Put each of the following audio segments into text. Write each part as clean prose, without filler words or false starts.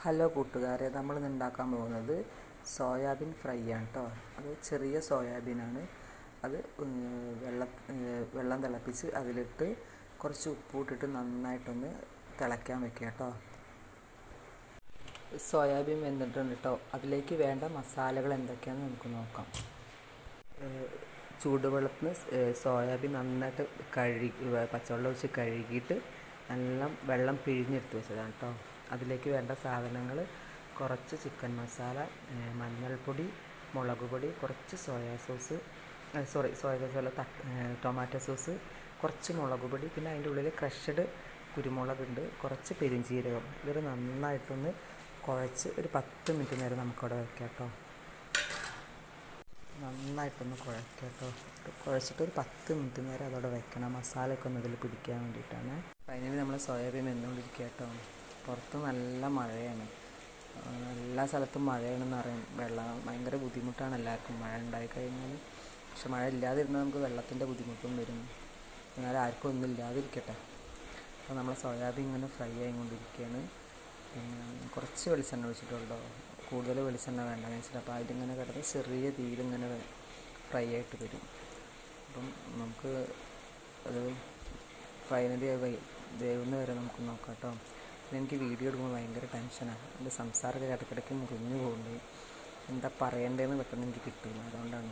Hello കൂട്ടുകാരെ, നമ്മളിന്ന് ഉണ്ടാക്കാൻ പോകുന്നത് സോയാബീൻ ഫ്രൈ ആണ് കേട്ടോ. അത് ചെറിയ സോയാബീനാണ്. അത് വെള്ളം തിളപ്പിച്ച് അതിലിട്ട് കുറച്ച് ഉപ്പിട്ടിട്ട് നന്നായിട്ടൊന്ന് തിളയ്ക്കാൻ വെക്കുക കേട്ടോ. സോയാബീൻ വെന്തിട്ടുണ്ട് കേട്ടോ. അതിലേക്ക് വേണ്ട മസാലകൾ എന്തൊക്കെയാണെന്ന് നമുക്ക് നോക്കാം. ചൂടുവെള്ളത്തിന് സോയാബീൻ നന്നായിട്ട് പച്ചവെള്ളം ഒഴിച്ച് കഴുകിയിട്ട് നല്ല വെള്ളം പിഴിഞ്ഞെടുത്ത് വെച്ചതാണ് കേട്ടോ. അതിലേക്ക് വേണ്ട സാധനങ്ങൾ കുറച്ച് ചിക്കൻ മസാല, മഞ്ഞൾപ്പൊടി, മുളക് പൊടി, കുറച്ച് സോയാ സോസ് അല്ല, ടൊമാറ്റോ സോസ്, കുറച്ച് മുളക് പൊടി, പിന്നെ അതിൻ്റെ ഉള്ളിൽ ക്രഷ്ഡ് കുരുമുളകുണ്ട്, കുറച്ച് പെരുംജീരകം. ഇതൊരു നന്നായിട്ടൊന്ന് കുഴച്ച് ഒരു 10 മിനിറ്റ് നേരം നമുക്കവിടെ വയ്ക്കാം കേട്ടോ. നന്നായിട്ടൊന്ന് കുഴക്കാം കേട്ടോ. കുഴച്ചിട്ട് ഒരു 10 മിനിറ്റ് നേരം അതവിടെ വെക്കണം. മസാലയൊക്കെ ഒന്ന് ഇതിൽ പിടിക്കാൻ വേണ്ടിയിട്ടാണ്. ഫൈനലി നമ്മൾ സോയാബീൻ വെന്തുകൊണ്ടിരിക്കുക കേട്ടോ. പുറത്ത് നല്ല മഴയാണ്, എല്ലാ സ്ഥലത്തും മഴയാണെന്ന് അറിയാം. ഭയങ്കര ബുദ്ധിമുട്ടാണ് എല്ലാവർക്കും മഴ ഉണ്ടായിക്കഴിഞ്ഞാൽ. പക്ഷെ മഴ ഇല്ലാതിരുന്നാൽ നമുക്ക് വെള്ളത്തിൻ്റെ ബുദ്ധിമുട്ടും വരും. എന്നാൽ ആർക്കും ഒന്നും ഇല്ലാതിരിക്കട്ടെ. അപ്പോൾ നമ്മൾ സോയാബീൻ ഇങ്ങനെ ഫ്രൈ ആയിക്കൊണ്ടിരിക്കുകയാണ്. പിന്നെ കുറച്ച് വെളിച്ചെണ്ണ ഒഴിച്ചിട്ടുണ്ടോ, കൂടുതൽ വെളിച്ചെണ്ണ വേണ്ടെന്ന് വെച്ചിട്ട്. അപ്പോൾ അതിലിങ്ങനെ കിടന്ന് ചെറിയ തീയിലിങ്ങനെ ഫ്രൈ ആയിട്ട് വരും. അപ്പം നമുക്ക് അത് ഫൈനലി വേവുന്ന വരെ നമുക്ക് നോക്കാം കേട്ടോ. എനിക്ക് വീഡിയോ എടുക്കുമ്പോൾ ഭയങ്കര ടെൻഷനാണ്. എൻ്റെ സംസാരമൊക്കെ ഇടയ്ക്കിടയ്ക്ക് മുറിഞ്ഞു പോകുന്നത്. എന്താ പറയേണ്ടതെന്ന് പെട്ടെന്ന് എനിക്ക് കിട്ടില്ല, അതുകൊണ്ടാണ്.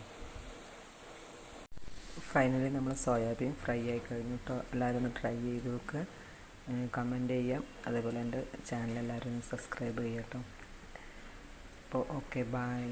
ഫൈനലി നമ്മൾ സോയാബീൻ ഫ്രൈ ആയി കഴിഞ്ഞു കേട്ടോ. എല്ലാവരും ഒന്ന് ട്രൈ ചെയ്ത് നോക്കുക, കമൻറ്റ് ചെയ്യാം. അതേപോലെ എൻ്റെ ചാനൽ എല്ലാവരും ഒന്ന് സബ്സ്ക്രൈബ് ചെയ്യാം കേട്ടോ. അപ്പോൾ ഓക്കെ, ബൈ.